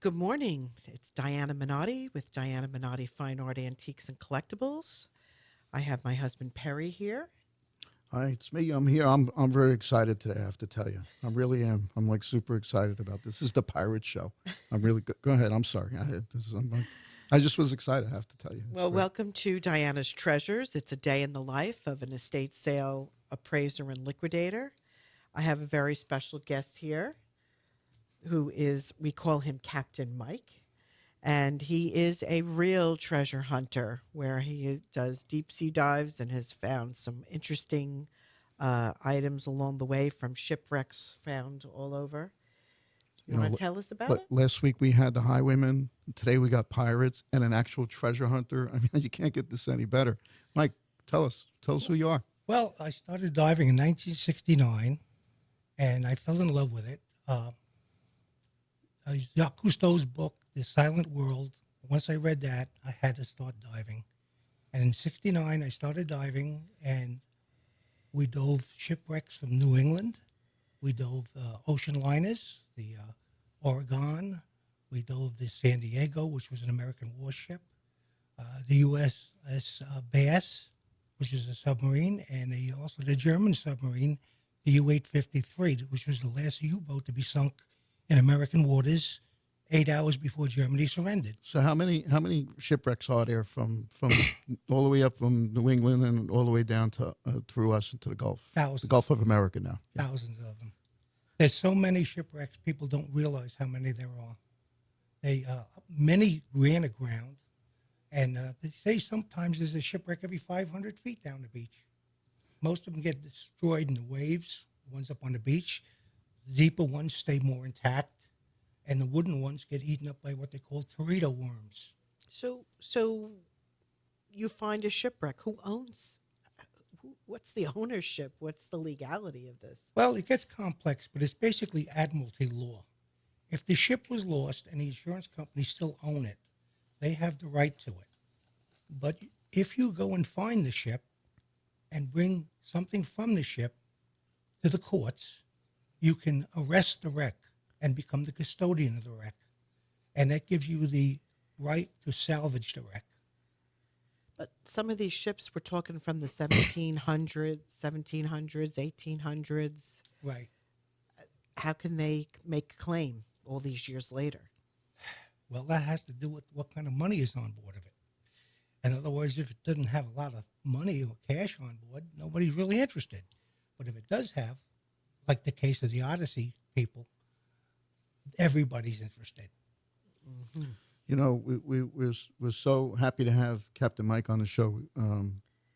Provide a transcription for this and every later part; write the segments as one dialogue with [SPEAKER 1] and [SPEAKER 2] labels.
[SPEAKER 1] Good morning. It's Diana Minotti with Diana Minotti Fine Art Antiques and Collectibles. I have my husband Perry here.
[SPEAKER 2] Hi, it's me. I'm here. I'm very excited today. I have to tell you, I really am. I'm like super excited about this. This is the pirate show. I'm really go ahead. I'm sorry. I just was excited. I have to tell you, it's
[SPEAKER 1] Well,
[SPEAKER 2] great.
[SPEAKER 1] welcome to Diana's Treasures. It's a day in the life of an estate sale appraiser and liquidator. I have a very special guest here who is, we call him Captain Mike. And he is a real treasure hunter where does deep sea dives and has found some interesting items along the way from shipwrecks found all over. You
[SPEAKER 2] You
[SPEAKER 1] want
[SPEAKER 2] know,
[SPEAKER 1] to tell us about it?
[SPEAKER 2] last week we had the highwaymen. Today we got pirates and an actual treasure hunter. I mean, you can't get this any better. Mike, tell us who you are.
[SPEAKER 3] Well, I started diving in 1969, and I fell in love with it. Jacques Cousteau's book, The Silent World. Once I read that, I had to start diving. And in '69, I started diving, and we dove shipwrecks from New England. We dove ocean liners, the Oregon. We dove the San Diego, which was an American warship. The USS Bass, which is a submarine, and also the German submarine, the U-853, which was the last U-boat to be sunk in American waters 8 hours before Germany surrendered.
[SPEAKER 2] So how many shipwrecks are there from all the way up from New England and all the way down to through us into the
[SPEAKER 3] Thousands,
[SPEAKER 2] Gulf of America now? Yeah.
[SPEAKER 3] thousands of them. There's so many shipwrecks, people don't realize how many there are. Many ran aground, and they say sometimes there's a shipwreck every 500 feet down the beach. Most of them get destroyed in the waves, the ones up on the beach. The deeper ones stay more intact, and the wooden ones get eaten up by what they call teredo worms.
[SPEAKER 1] So you find a shipwreck. Who owns? What's the ownership? What's the legality of this?
[SPEAKER 3] Well, it gets complex, but it's basically admiralty law. If the ship was lost and the insurance company still own it, they have the right to it. But if you go and find the ship and bring something from the ship to the courts, you can arrest the wreck and become the custodian of the wreck. And that gives you the right to salvage the wreck.
[SPEAKER 1] But some of these ships we're talking from the 1700s, 1700s, 1800s.
[SPEAKER 3] Right.
[SPEAKER 1] How can they make a claim all these years later?
[SPEAKER 3] Well, that has to do with what kind of money is on board of it. In other words, if it doesn't have a lot of money or cash on board, nobody's really interested. But if it does have, like the case of the Odyssey people, everybody's interested.
[SPEAKER 1] Hmm.
[SPEAKER 2] You know, we're so happy to have Captain Mike on the show.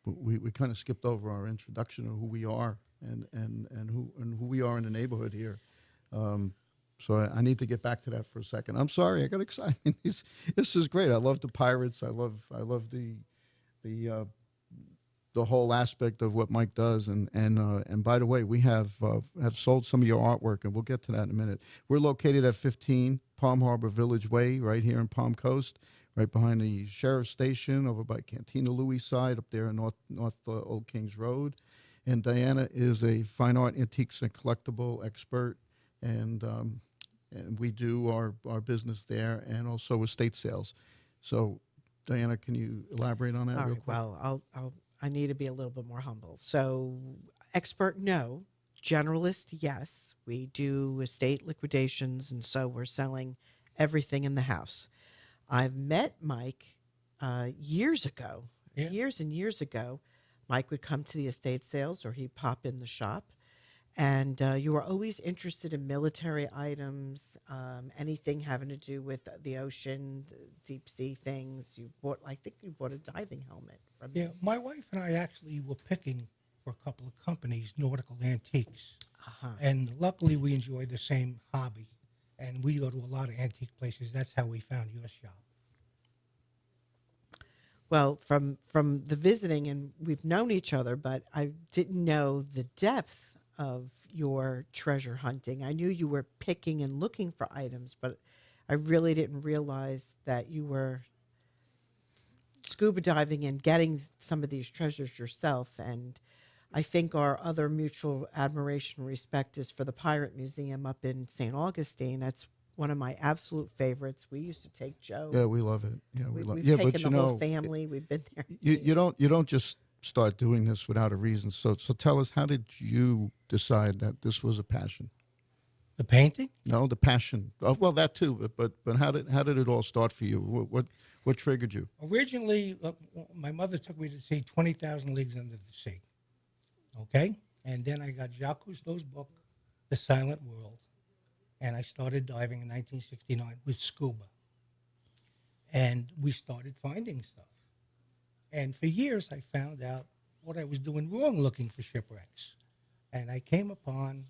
[SPEAKER 2] We kind of skipped over our introduction of who we are and who we are in the neighborhood here. So I need to get back to that for a second. I'm sorry, I got excited. This is great. I love the pirates. I love the the whole aspect of what Mike does. And by the way, we have sold some of your artwork, and we'll get to that in a minute. We're located at 15 Palm Harbor Village Way, right here in Palm Coast, right behind the sheriff's station, over by Cantina Louis side, up there in North Old Kings Road. And Diana is a fine art, antiques, and collectible expert, and we do our business there, and also estate sales. So, Diana, can you elaborate on that
[SPEAKER 1] All
[SPEAKER 2] real
[SPEAKER 1] right.
[SPEAKER 2] quick?
[SPEAKER 1] Well, I need to be a little bit more humble. So, expert, no. Generalist, yes. We do estate liquidations, and so we're selling everything in the house. I've met Mike years ago,
[SPEAKER 3] Yeah.
[SPEAKER 1] years and years ago. Mike would come to the estate sales, or he'd pop in the shop. And you were always interested in military items, anything having to do with the ocean, the deep sea things. You bought, I think you bought a diving helmet from
[SPEAKER 3] Yeah,
[SPEAKER 1] me.
[SPEAKER 3] my wife and I actually were picking for a couple of companies, nautical antiques.
[SPEAKER 1] Uh-huh.
[SPEAKER 3] And luckily, we enjoy the same hobby. And we go to a lot of antique places. That's how we found your shop.
[SPEAKER 1] Well, from the visiting, and we've known each other, but I didn't know the depth of your treasure hunting. I knew you were picking and looking for items, but I really didn't realize that you were scuba diving and getting some of these treasures yourself. And I think our other mutual admiration and respect is for the Pirate Museum up in St. Augustine. That's one of my absolute favorites. We used to take Joe.
[SPEAKER 2] Yeah, we love it. Yeah, we love.
[SPEAKER 1] We've
[SPEAKER 2] Yeah,
[SPEAKER 1] taken
[SPEAKER 2] but
[SPEAKER 1] the whole family. We've been there.
[SPEAKER 2] you don't just start doing this without a reason. So tell us, how did you decide that this was a passion?
[SPEAKER 3] The painting?
[SPEAKER 2] No, the passion. Oh, well, that too. But how did it all start for you? What triggered you?
[SPEAKER 3] Originally, my mother took me to see 20,000 Leagues Under the Sea. Okay? And then I got Jacques Cousteau's book, The Silent World. And I started diving in 1969 with scuba. And we started finding stuff. And for years, I found out what I was doing wrong looking for shipwrecks. And I came upon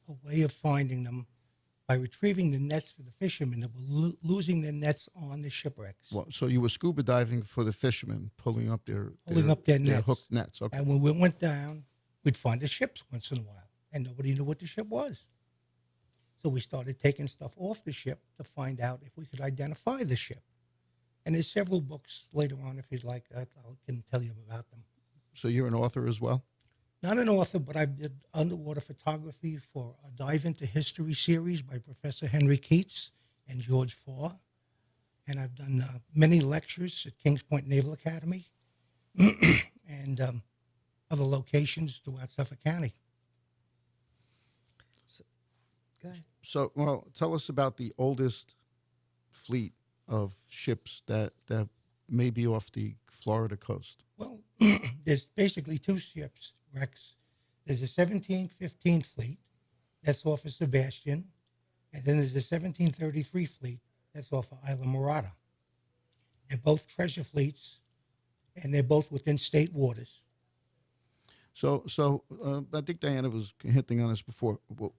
[SPEAKER 3] a way of finding them by retrieving the nets for the fishermen that were losing their nets on the shipwrecks.
[SPEAKER 2] Well, so you were scuba diving for the fishermen, pulling up their
[SPEAKER 3] nets.
[SPEAKER 2] hooked nets. Okay.
[SPEAKER 3] And when we went down, we'd find the ships once in a while, and nobody knew what the ship was. So we started taking stuff off the ship to find out if we could identify the ship. And there's several books later on, if you'd like, I can tell you about them.
[SPEAKER 2] So you're an author as well?
[SPEAKER 3] Not an author, but I did underwater photography for a Dive into History series by Professor Henry Keats and George Farr. And I've done many lectures at Kings Point Naval Academy and other locations throughout Suffolk County.
[SPEAKER 1] Go ahead.
[SPEAKER 2] So, well, tell us about the oldest fleet of ships that may be off the Florida coast.
[SPEAKER 3] Well, there's basically two ships, Rex. There's a 1715 fleet that's off of Sebastian, and then there's a 1733 fleet that's off of Isla Morada. They're both treasure fleets, and they're both within state waters.
[SPEAKER 2] So I think Diana was hinting on this before. Well,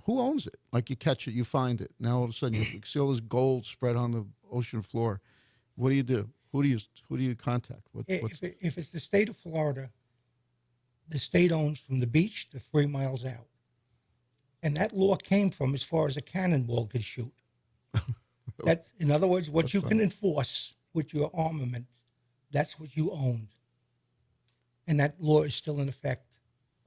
[SPEAKER 2] who owns it? Like, you catch it, you find it. Now all of a sudden you see all this gold spread on the ocean floor. What do you do? Who do you contact?
[SPEAKER 3] If it's the state of Florida, the state owns from the beach to 3 miles out. And that law came from as far as a cannonball could shoot. That's, in other words, what you can enforce with your armament, that's what you owned. And that law is still in effect.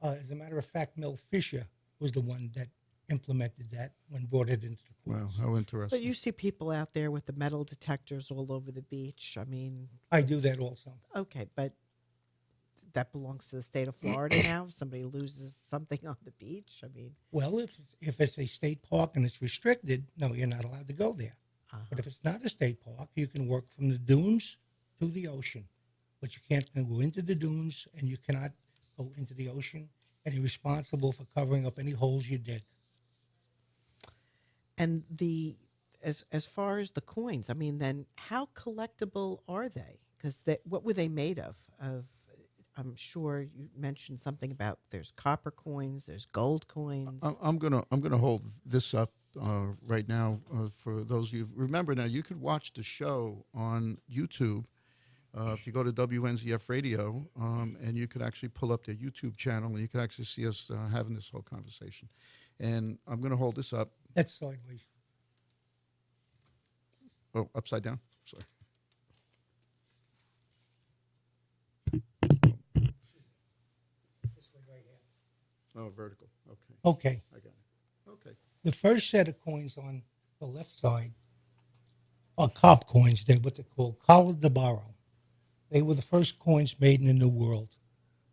[SPEAKER 3] As a matter of fact, Mel Fisher was the one that implemented that when brought it into the courts.
[SPEAKER 2] Wow, how interesting.
[SPEAKER 1] But you see people out there with the metal detectors all over the beach. I mean,
[SPEAKER 3] I do that also.
[SPEAKER 1] okay, but that belongs to the state of Florida now. If somebody loses something on the beach, I mean,
[SPEAKER 3] Well, if it's a state park and it's restricted, no, you're not allowed to go there. But if it's not a state park, you can work from the dunes to the ocean. But you can't go into the dunes, and you cannot go into the ocean, and you're responsible for covering up any holes you dig.
[SPEAKER 1] and as far as the coins, I mean, then how collectible are they? Because what were they made of? I'm sure you mentioned something about there's copper coins, there's gold coins.
[SPEAKER 2] I'm gonna hold this up right now for those of you. Remember, now you could watch the show on YouTube if you go to WNZF Radio, and you could actually pull up their YouTube channel, and you can actually see us having this whole conversation. And I'm going to hold this up.
[SPEAKER 3] That's sideways.
[SPEAKER 2] Oh, upside down. Sorry.
[SPEAKER 3] This way right here.
[SPEAKER 2] Oh, vertical. Okay,
[SPEAKER 3] Okay.
[SPEAKER 2] I got it. Okay.
[SPEAKER 3] The first set of coins on the left side are cob coins. They're what they're called, Colla de Barro. They were the first coins made in the New World.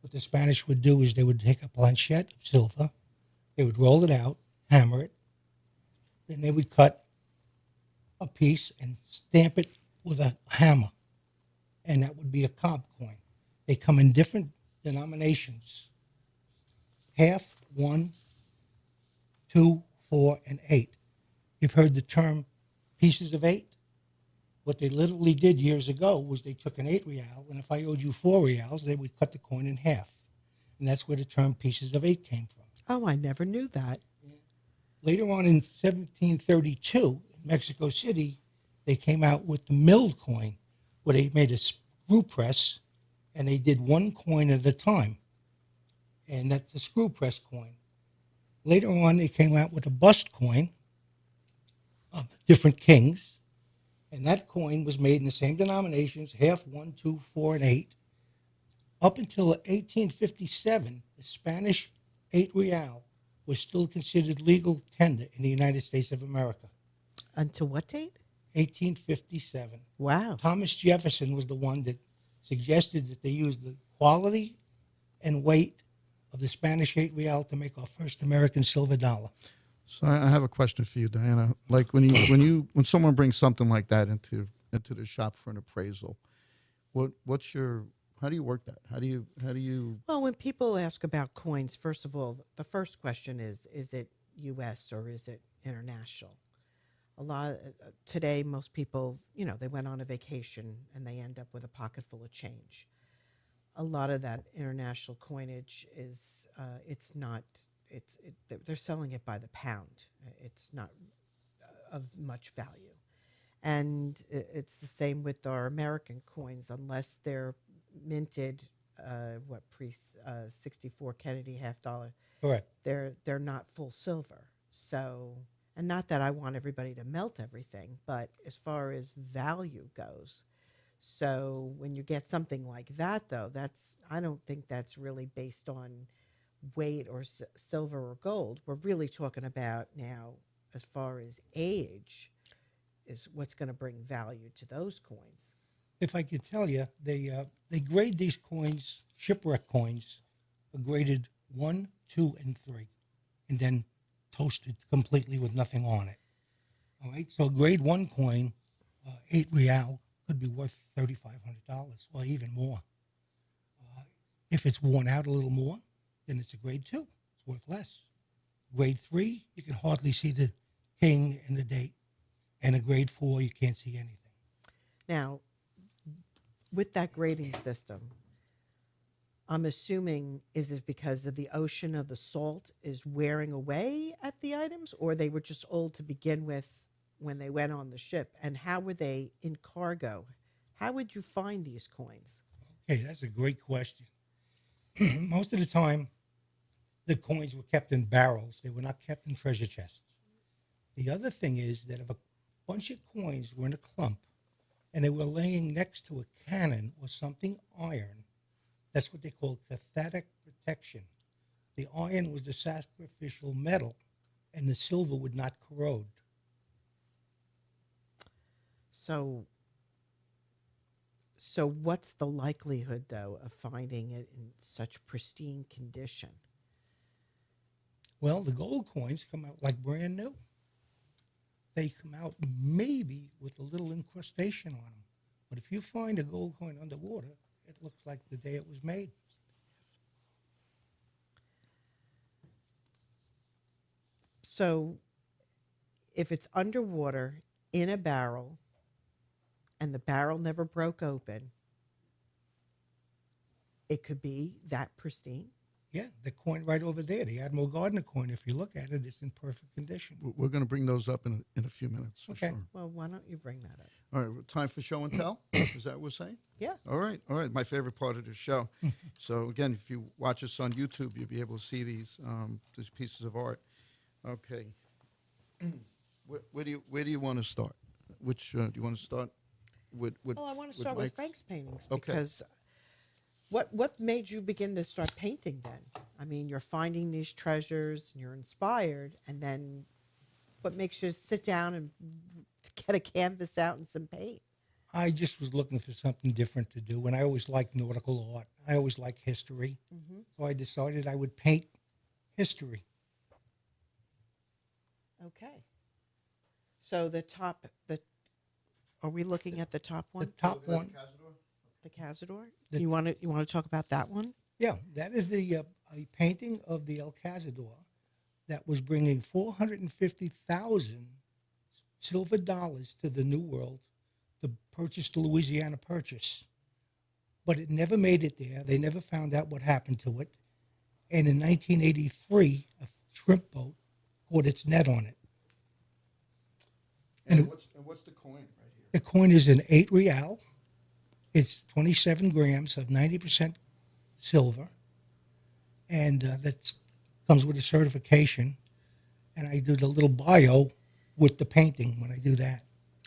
[SPEAKER 3] What the Spanish would do is they would take a planchette of silver, they would roll it out, hammer it, then they would cut a piece and stamp it with a hammer, and that would be a cob coin. They come in different denominations: half, 1, 2, 4, and 8. You've heard the term pieces of 8? What they literally did years ago was they took an 8 real, and if I owed you 4 reals, they would cut the coin in half. And that's where the term pieces of 8 came from.
[SPEAKER 1] Oh, I never knew that.
[SPEAKER 3] Later on in 1732, in Mexico City, they came out with the milled coin, where they made a screw press, and they did one coin at a time. And that's a screw press coin. Later on, they came out with a bust coin of different kings. And that coin was made in the same denominations, half, 1, 2, 4, and 8. Up until 1857, the Spanish 8 real was still considered legal tender in the United States of America.
[SPEAKER 1] Until what date?
[SPEAKER 3] 1857.
[SPEAKER 1] Wow.
[SPEAKER 3] Thomas Jefferson was the one that suggested that they use the quality and weight of the Spanish 8 real to make our first American silver dollar.
[SPEAKER 2] So I have a question for you, Diana. Like when someone brings something like that into the shop for an appraisal, how do you work that? How do you
[SPEAKER 1] Well, when people ask about coins, first of all, the first question is it U.S. or is it international? Today, most people, they went on a vacation and they end up with a pocket full of change. A lot of that international coinage is, it's not, they're selling it by the pound. It's not of much value. And it's the same with our American coins, unless they're minted, pre 64 Kennedy $half.
[SPEAKER 3] Correct.
[SPEAKER 1] They're not full silver. So, and not that I want everybody to melt everything, but as far as value goes, so when you get something like that, though, I don't think that's really based on weight or silver or gold. We're really talking about now, as far as age, is what's going to bring value to those coins.
[SPEAKER 3] If I could tell you, they grade these coins, shipwreck coins, are graded 1, 2, and 3, and then toasted completely with nothing on it. All right, so grade 1 coin, 8 real, could be worth $3,500 or even more. If it's worn out a little more, then it's a grade 2. It's worth less. Grade 3, you can hardly see the king and the date. And a grade 4, you can't see anything.
[SPEAKER 1] Now, with that grading system, I'm assuming, is it because of the ocean of the salt is wearing away at the items, or they were just old to begin with when they went on the ship? And how were they in cargo? How would you find these coins?
[SPEAKER 3] Okay, that's a great question. Most of the time, the coins were kept in barrels. They were not kept in treasure chests. The other thing is that if a bunch of coins were in a clump and they were laying next to a cannon or something iron, that's what they call cathodic protection. The iron was the sacrificial metal, and the silver would not corrode.
[SPEAKER 1] So what's the likelihood, though, of finding it in such pristine condition?
[SPEAKER 3] Well, the gold coins come out like brand new. They come out maybe with a little incrustation on them. But if you find a gold coin underwater, it looks like the day it was made.
[SPEAKER 1] So if it's underwater in a barrel and the barrel never broke open, it could be that pristine.
[SPEAKER 3] Yeah, the coin right over there, the Admiral Gardner coin, if you look at it, it's in perfect condition.
[SPEAKER 2] we're going to bring those up in a few minutes for
[SPEAKER 3] Okay.
[SPEAKER 2] sure.
[SPEAKER 1] Well, why don't you bring that up?
[SPEAKER 2] All right, time for show and tell. Is that what we're saying?
[SPEAKER 1] Yeah.
[SPEAKER 2] All right. My favorite part of the show. So again, if you watch us on YouTube, you'll be able to see these pieces of art. Okay. Where do you want to start? Which do you want to start with?
[SPEAKER 1] Well, I want to start with
[SPEAKER 2] Mike?
[SPEAKER 1] Frank's paintings
[SPEAKER 2] Okay.
[SPEAKER 1] because what made you begin to start painting then? I mean, you're finding these treasures and you're inspired, and then what makes you sit down and get a canvas out and some paint?
[SPEAKER 3] I just was looking for something different to do, and I always liked nautical art. I always liked history.
[SPEAKER 1] Mm-hmm.
[SPEAKER 3] So I decided I would paint history.
[SPEAKER 1] Okay. So are we looking at the top one?
[SPEAKER 3] The top one,
[SPEAKER 1] The Cazador?
[SPEAKER 3] The-
[SPEAKER 1] You want to talk about that one?
[SPEAKER 3] yeah, that is a painting of the El Cazador that was bringing 450,000 silver dollars to the New World to purchase the Louisiana Purchase. But it never made it there. They never found out what happened to it. And in 1983, a shrimp boat caught its net on it.
[SPEAKER 2] And what's the coin right here?
[SPEAKER 3] The coin is an 8 real. It's 27 grams of 90% silver. And that comes with a certification. And I do the little bio with the painting when I do that.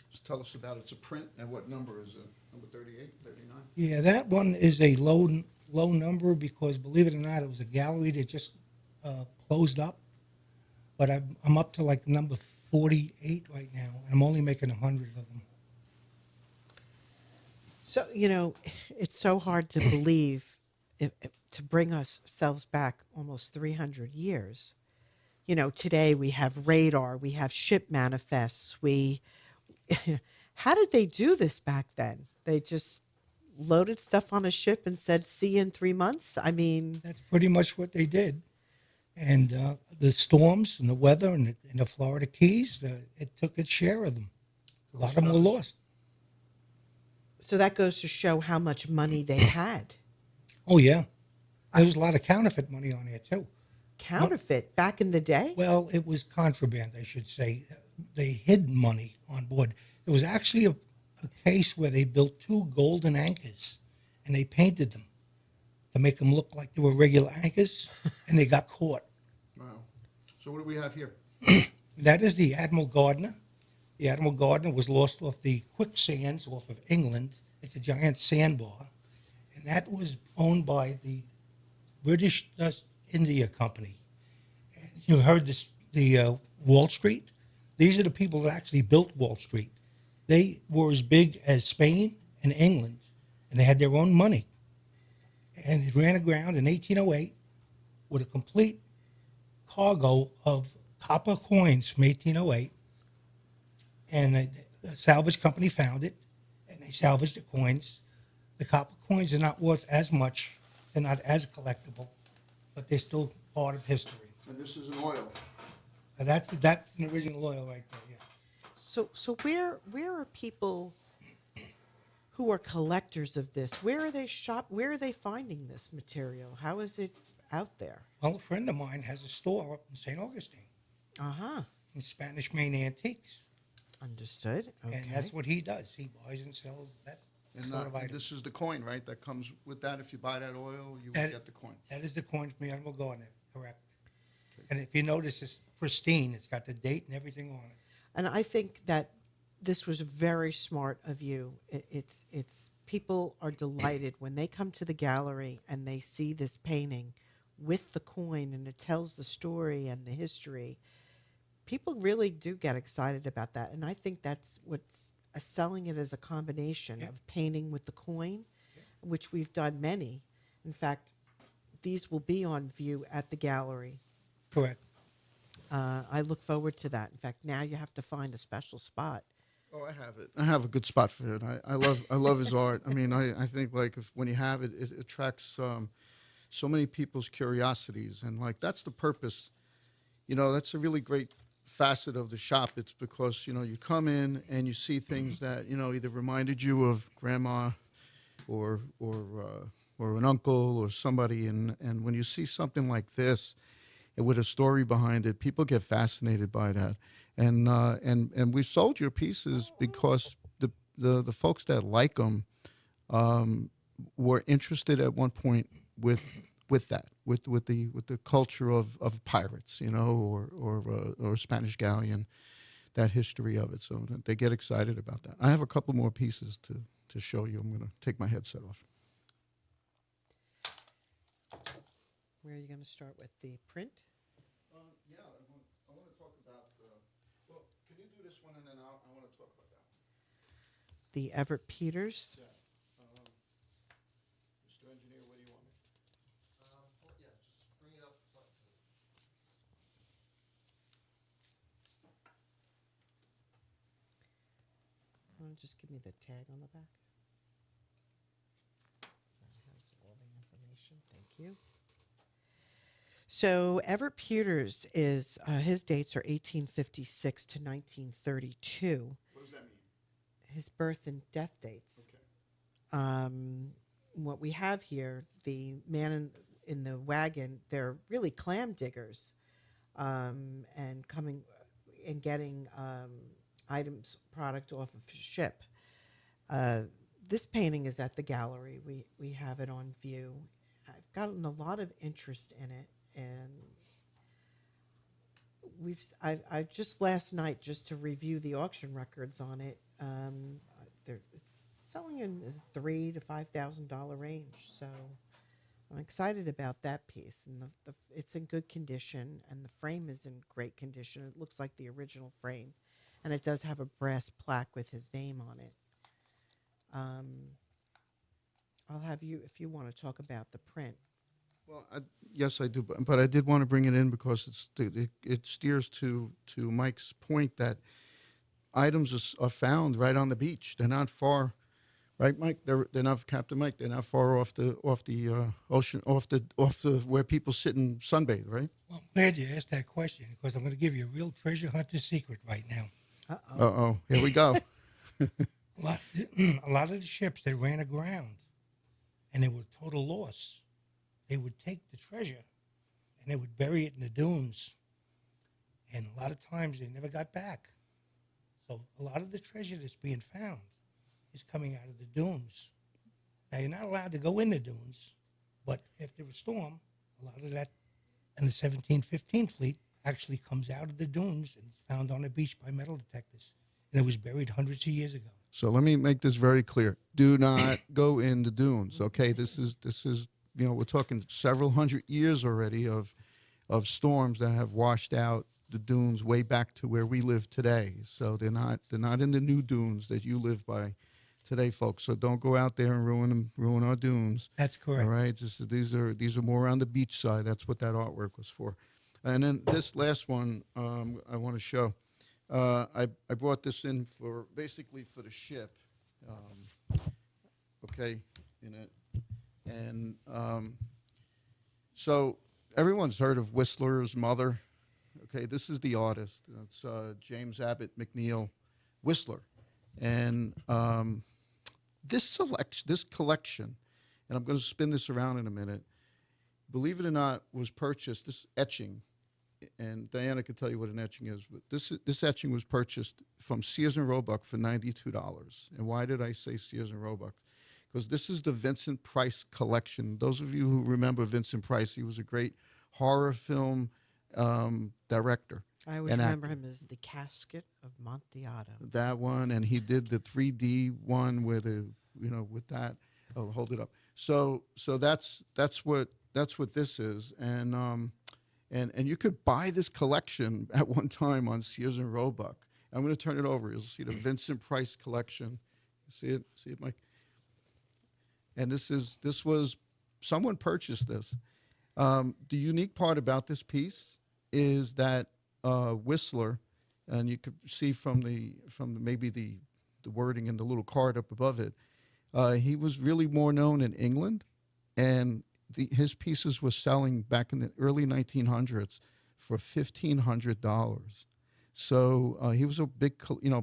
[SPEAKER 2] Just tell us about it. It's a print, and what number is it? Number 38, 39?
[SPEAKER 3] Yeah, that one is a low number because, believe it or not, it was a gallery that just closed up. but I'm up to like number 48 right now, and I'm only making 100 of them.
[SPEAKER 1] So, it's so hard to believe to bring ourselves back almost 300 years. Today we have radar, we have ship manifests. How did they do this back then? They just loaded stuff on a ship and said, see you in 3 months? I mean,
[SPEAKER 3] That's pretty much what they did. And the storms and the weather in the Florida Keys, it took its share of them. A lot of them were lost.
[SPEAKER 1] so that goes to show how much money they had.
[SPEAKER 3] Oh, yeah. There was a lot of counterfeit money on there, too.
[SPEAKER 1] Counterfeit back in the day?
[SPEAKER 3] Well, it was contraband, I should say. They hid money on board. There was actually a case where they built two golden anchors, and they painted them to make them look like they were regular anchors, and they got caught.
[SPEAKER 2] Wow. So what do we have here?
[SPEAKER 3] That is the Admiral Gardner. The Admiral Gardner was lost off the quicksands off of England. It's a giant sandbar, and that was owned by the British India Company. And you heard this, the Wall Street? These are the people that actually built Wall Street. They were as big as Spain and England, and they had their own money. And it ran aground in 1808 with a complete cargo of copper coins from 1808. And the salvage company found it, and they salvaged the coins. The copper coins are not worth as much. They're not as collectible, but they're still part of history.
[SPEAKER 2] And this is an oil.
[SPEAKER 3] That's an original oil right there, yeah.
[SPEAKER 1] So where are people who are collectors of this? Where are they Where are they finding this material? How is it out there?
[SPEAKER 3] Well, a friend of mine has a store up in St. Augustine
[SPEAKER 1] Uh-huh.
[SPEAKER 3] in Spanish Main Antiques.
[SPEAKER 1] Understood. Okay.
[SPEAKER 3] And that's what he does. He buys and sells that
[SPEAKER 2] And
[SPEAKER 3] sort of item.
[SPEAKER 2] this is the coin, right? That comes with that. If you buy that oil, you
[SPEAKER 3] That-
[SPEAKER 2] will get the coin.
[SPEAKER 3] That is the coin from the Admiral Gardner, correct. Okay. And if you notice, it's pristine. It's got the date and everything on it.
[SPEAKER 1] And I think that this was very smart of you. It's people are delighted when they come to the gallery and they see this painting with the coin and it tells the story and the history. People really do get excited about that, and I think that's what's selling it as a combination of painting with the coin, which we've done many. In fact, these will be on view at the gallery.
[SPEAKER 3] Correct.
[SPEAKER 1] I look forward to that. In fact, now you have to find a special spot.
[SPEAKER 2] Oh, I have it. I have a good spot for it. I love his art. I mean, I think like when you have it, it attracts so many people's curiosities, and like that's the purpose. That's a really great facet of the shop. It's because you come in and you see things that either reminded you of grandma, or an uncle or somebody, and when you see something like this, with a story behind it, people get fascinated by that. And we sold your pieces because the folks that like them were interested at one point with that, with the culture of pirates, or Spanish galleon, that history of it. So they get excited about that. I have a couple more pieces to show you. I'm going to take my headset off.
[SPEAKER 1] Where are you going to start with the print?
[SPEAKER 2] Yeah, I want to talk about. Well, can you do this one, and then I want to talk about that one.
[SPEAKER 1] The Everett Peters.
[SPEAKER 2] Yeah. Mr. Engineer, where do you want me? Yeah, just bring it up front.
[SPEAKER 1] Just give me the tag on the back. So it has all the information. Thank you. So Everett Peters is his dates are 1856 to 1932.
[SPEAKER 2] What does that mean?
[SPEAKER 1] His birth and death dates.
[SPEAKER 2] Okay.
[SPEAKER 1] What we have here, the man in the wagon, they're really clam diggers, and coming and getting items, product off of a ship. This painting is at the gallery. We have it on view. I've gotten a lot of interest in it, and I just last night, just to review the auction records on it, it's selling in the $3,000 to $5,000 range. So I'm excited about that piece, and it's in good condition, and the frame is in great condition. It looks like the original frame, and it does have a brass plaque with his name on it. Um, I'll have you if you want to talk about the print.
[SPEAKER 2] Well, yes, I do, but I did want to bring it in because it steers to Mike's point that items are found right on the beach. They're not far, right, Mike? They're not Captain Mike. They're not far off the ocean, off the where people sit and sunbathe, right?
[SPEAKER 3] Well, I'm glad you asked that question because I'm going to give you a real treasure hunter secret right now.
[SPEAKER 1] Uh
[SPEAKER 2] Uh
[SPEAKER 1] oh.
[SPEAKER 2] oh, here we go.
[SPEAKER 3] A lot of the ships that ran aground and they were total loss, they would take the treasure and they would bury it in the dunes. And a lot of times they never got back. So a lot of the treasure that's being found is coming out of the dunes. Now, you're not allowed to go in the dunes, but after a storm, a lot of that and the 1715 fleet actually comes out of the dunes and is found on the beach by metal detectors. And it was buried hundreds of years ago.
[SPEAKER 2] So let me make this very clear. Do not go in the dunes. Okay, this is we're talking several hundred years already of storms that have washed out the dunes way back to where we live today. So they're not in the new dunes that you live by today, folks. So don't go out there and ruin our dunes.
[SPEAKER 3] That's correct.
[SPEAKER 2] All right, these are more on the beach side. That's what that artwork was for. And then this last one I want to show. I brought this in for basically for the ship. Okay, in it, and so everyone's heard of Whistler's mother. Okay, this is the artist. It's James Abbott McNeill Whistler, and this collection, and I'm going to spin this around in a minute. Believe it or not, was purchased. This etching, and Diana could tell you what an etching is. But this etching was purchased from Sears and Roebuck for $92. And why did I say Sears and Roebuck? Because this is the Vincent Price collection. Those of you who remember Vincent Price, he was a great horror film director.
[SPEAKER 1] I always
[SPEAKER 2] and
[SPEAKER 1] remember
[SPEAKER 2] actor.
[SPEAKER 1] him as the Casket of Montiato.
[SPEAKER 2] That one, and he did the 3D one with with that. I'll hold it up. So that's what this is, and you could buy this collection at one time on Sears and Roebuck. I'm going to turn it over. You'll see the Vincent Price collection. See it, Mike. And this was someone purchased this. The unique part about this piece is that Whistler, and you could see from maybe the wording in the little card up above it, he was really more known in England, and his pieces were selling back in the early 1900s for $1,500. So he was a big,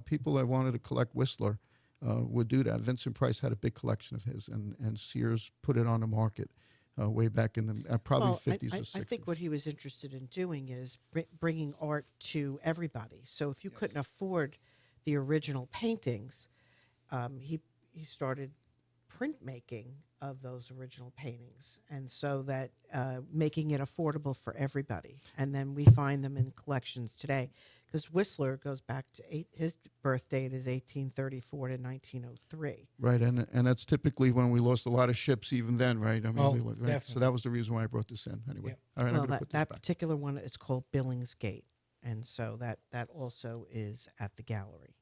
[SPEAKER 2] people that wanted to collect Whistler would do that. Vincent Price had a big collection of his, and Sears put it on the market way back in the probably 50s or 60s.
[SPEAKER 1] I think what he was interested in doing is bringing art to everybody. So if you couldn't afford the original paintings, he started printmaking of those original paintings, and so that making it affordable for everybody. And then we find them in collections today, because Whistler goes back to his birth date is 1834 to 1903.
[SPEAKER 2] Right, and that's typically when we lost a lot of ships. Even then, right? I mean, right?
[SPEAKER 3] Definitely.
[SPEAKER 2] So that was the reason why I brought this in. Anyway,
[SPEAKER 3] Yep.
[SPEAKER 2] all right,
[SPEAKER 1] Well,
[SPEAKER 2] I'm going to put this
[SPEAKER 1] that
[SPEAKER 2] back.
[SPEAKER 1] particular one is called Billingsgate, and so that also is at the gallery.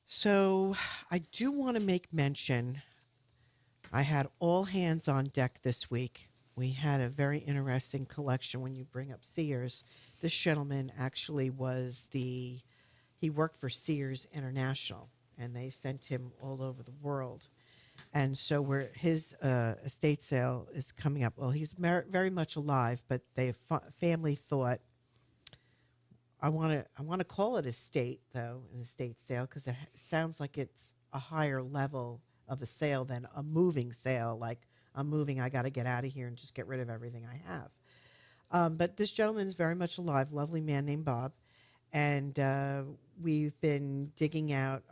[SPEAKER 1] So I do want to make mention, I had all hands on deck this week. We had a very interesting collection when you bring up Sears. This gentleman actually he worked for Sears International, and they sent him all over the world. And so his estate sale is coming up. Well, he's very much alive, but family thought, I want to call it estate, though, an estate sale, because it sounds like it's a higher level of a sale than a moving sale. Like, I'm moving, I got to get out of here and just get rid of everything I have. But this gentleman is very much alive, lovely man named Bob. And we've been digging out.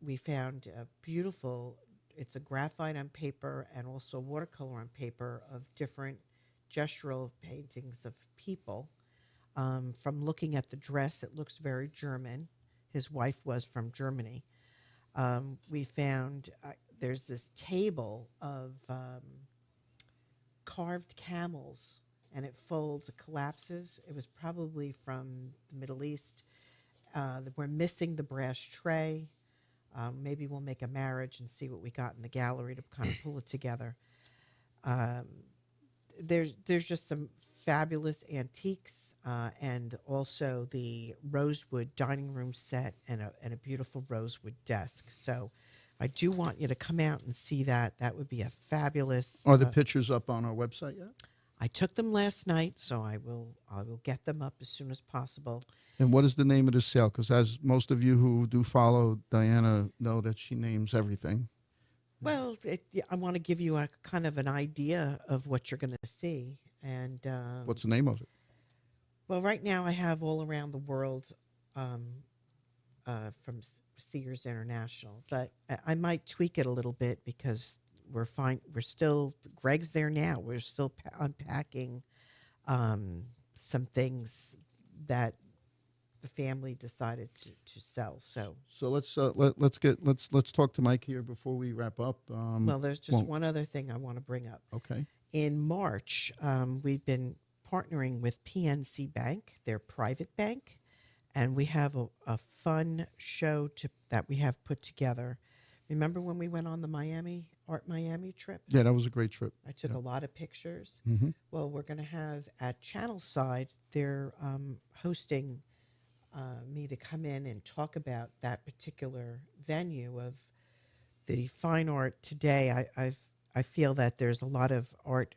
[SPEAKER 1] We found a beautiful, it's a graphite on paper and also watercolor on paper of different gestural paintings of people. From looking at the dress, it looks very German. His wife was from Germany. We found there's this table of carved camels, and it folds, it collapses. It was probably from the Middle East. We're missing the brass tray. Maybe we'll make a marriage and see what we got in the gallery to kind of pull it together. Um, there's just some fabulous antiques, and also the rosewood dining room set and a beautiful rosewood desk. So I do want you to come out and see that. That would be a fabulous.
[SPEAKER 2] Are the pictures up on our website yet?
[SPEAKER 1] I took them last night, so I will get them up as soon as possible.
[SPEAKER 2] And what is the name of the sale? Because as most of you who do follow Diana know that she names everything.
[SPEAKER 1] Well, I want to give you a kind of an idea of what you're going to see. And
[SPEAKER 2] What's the name of it?
[SPEAKER 1] well, right now I have all around the world from Sears International, but I might tweak it a little bit because we're fine. We're still Greg's there now. We're still unpacking some things that the family decided to sell. So,
[SPEAKER 2] let's talk to Mike here before we wrap up.
[SPEAKER 1] well, there's just one other thing I want to bring up.
[SPEAKER 2] Okay.
[SPEAKER 1] In March, we've been partnering with PNC Bank, their private bank, and we have a fun show that we have put together. Remember when we went on the Art Miami trip?
[SPEAKER 2] Yeah, that was a great trip.
[SPEAKER 1] I took a lot of pictures.
[SPEAKER 2] Mm-hmm.
[SPEAKER 1] Well, we're going to have at Channelside, they're hosting me to come in and talk about that particular venue of the fine art today. I feel that there's a lot of art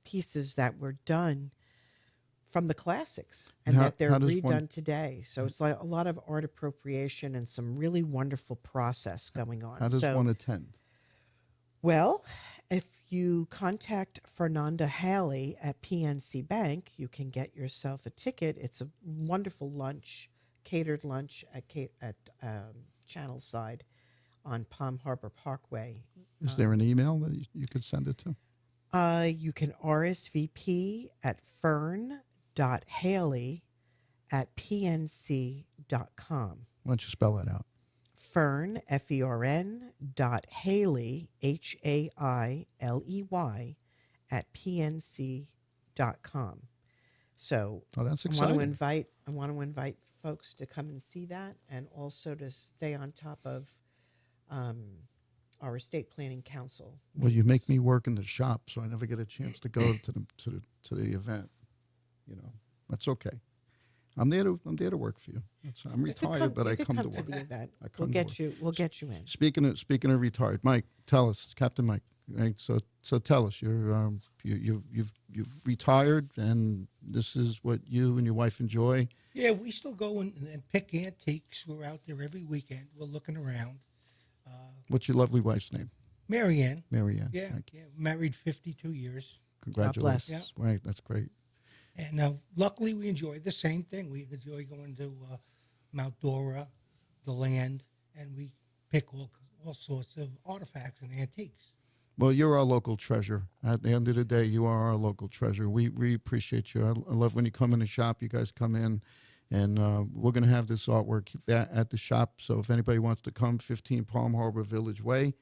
[SPEAKER 1] pieces that were done from the classics and that they're redone today. So it's like a lot of art appropriation and some really wonderful process going on.
[SPEAKER 2] How does one attend?
[SPEAKER 1] Well, if you contact Fernanda Haley at PNC Bank, you can get yourself a ticket. It's a wonderful lunch, catered lunch at Channelside on Palm Harbor Parkway.
[SPEAKER 2] Is there an email that you could send it to?
[SPEAKER 1] You can RSVP at fern.haley@pnc.com.
[SPEAKER 2] Why don't you spell that out?
[SPEAKER 1] Fern, Fern, Haley, HAILEY, @pnc.com. So
[SPEAKER 2] that's
[SPEAKER 1] I
[SPEAKER 2] exciting.
[SPEAKER 1] want to invite folks to come and see that, and also to stay on top of our estate planning council.
[SPEAKER 2] Well, you make me work in the shop, so I never get a chance to go to the event. You know, that's okay. I'm there to work for you. I'm retired, but I come to work.
[SPEAKER 1] The event.
[SPEAKER 2] We'll get you
[SPEAKER 1] in.
[SPEAKER 2] Speaking of retired, Mike, tell us, Captain Mike. Right? So tell us, you've retired, and this is what you and your wife enjoy.
[SPEAKER 3] Yeah, we still go and pick antiques. We're out there every weekend. We're looking around.
[SPEAKER 2] What's your lovely wife's name?
[SPEAKER 3] Marianne.
[SPEAKER 2] Marianne.
[SPEAKER 3] Yeah, married 52 years.
[SPEAKER 2] Congratulations.
[SPEAKER 1] God bless.
[SPEAKER 2] Right, that's great.
[SPEAKER 3] And luckily, we enjoy the same thing. We enjoy going to Mount Dora, the land, and we pick all sorts of artifacts and antiques.
[SPEAKER 2] Well, you're our local treasure. At the end of the day, you are our local treasure. We appreciate you. I love when you come in the shop. You guys come in, and we're going to have this artwork at the shop. So if anybody wants to come, 15 Palm Harbor Village Way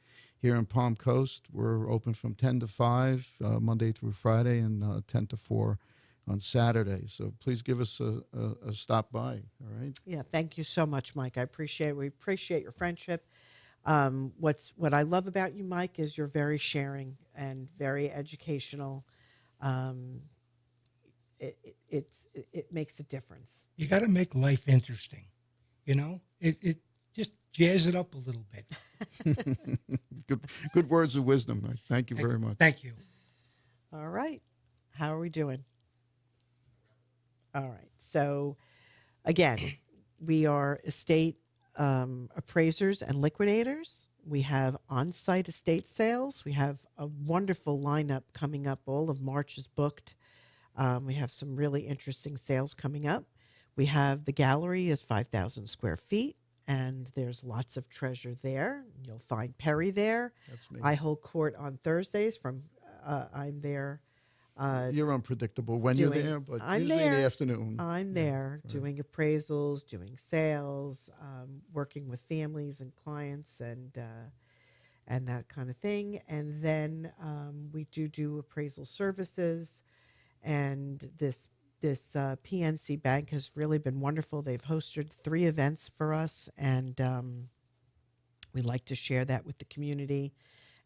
[SPEAKER 2] here in Palm Coast. We're open from 10 to 5, Monday through Friday, and 10 to 4 on Saturday. So please give us a stop by, all right?
[SPEAKER 1] Yeah, thank you so much, Mike. I appreciate it. We appreciate your friendship. What I love about you, Mike, is you're very sharing and very educational. It makes a difference.
[SPEAKER 3] You got to make life interesting, you know. It just jazz it up a little bit.
[SPEAKER 2] Good words of wisdom, Mike. Thank you very much.
[SPEAKER 3] Thank you.
[SPEAKER 1] All right, how are we doing? All right. So, again, we are estate appraisers and liquidators. We have on-site estate sales. We have a wonderful lineup coming up. All of March is booked. We have some really interesting sales coming up. We have the gallery is 5,000 square feet, and there's lots of treasure there. You'll find Perry there.
[SPEAKER 2] That's me.
[SPEAKER 1] I hold court on Thursdays. I'm there
[SPEAKER 2] You're unpredictable when you're
[SPEAKER 1] doing.
[SPEAKER 2] there, but
[SPEAKER 1] I'm
[SPEAKER 2] usually in the
[SPEAKER 1] there.
[SPEAKER 2] afternoon.
[SPEAKER 1] I'm
[SPEAKER 2] Yeah,
[SPEAKER 1] there
[SPEAKER 2] right.
[SPEAKER 1] doing appraisals, doing sales, working with families and clients, and that kind of thing. And then we do appraisal services. And this PNC Bank has really been wonderful. They've hosted 3 events for us, and we like to share that with the community.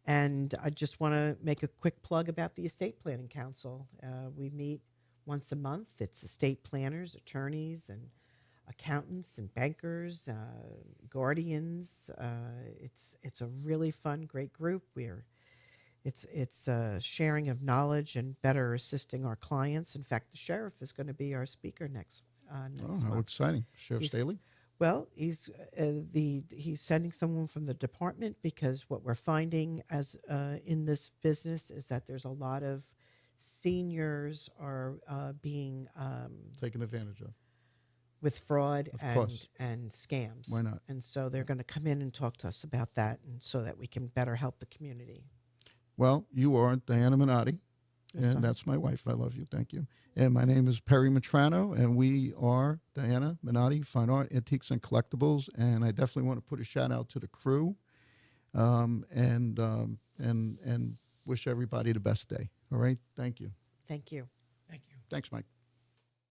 [SPEAKER 1] And I just want to make a quick plug about the Estate Planning Council. We meet once a month. It's estate planners, attorneys, and accountants and bankers, guardians. It's a really fun, great group. It's a sharing of knowledge and better assisting our clients. In fact, the sheriff is going to be our speaker
[SPEAKER 2] Oh,
[SPEAKER 1] next
[SPEAKER 2] how
[SPEAKER 1] month.
[SPEAKER 2] exciting. Sheriff
[SPEAKER 1] He's
[SPEAKER 2] Staley?
[SPEAKER 1] well, he's sending someone from the department because what we're finding as in this business is that there's a lot of seniors are being
[SPEAKER 2] Taken advantage of.
[SPEAKER 1] with fraud
[SPEAKER 2] Of
[SPEAKER 1] and
[SPEAKER 2] course.
[SPEAKER 1] scams,
[SPEAKER 2] Why not?
[SPEAKER 1] and so they're going to come in and talk to us about that, and so that we can better help the community.
[SPEAKER 2] Well, you are Diana Minotti,
[SPEAKER 1] Yes,
[SPEAKER 2] and
[SPEAKER 1] sir.
[SPEAKER 2] that's my wife. I love you. Thank you. And my name is Perry Matrano, and we are Diana Minotti, Fine Art, Antiques, and Collectibles. And I definitely want to put a shout out to the crew, and wish everybody the best day. All right. Thank you.
[SPEAKER 1] Thank you.
[SPEAKER 3] Thank you.
[SPEAKER 2] Thanks, Mike.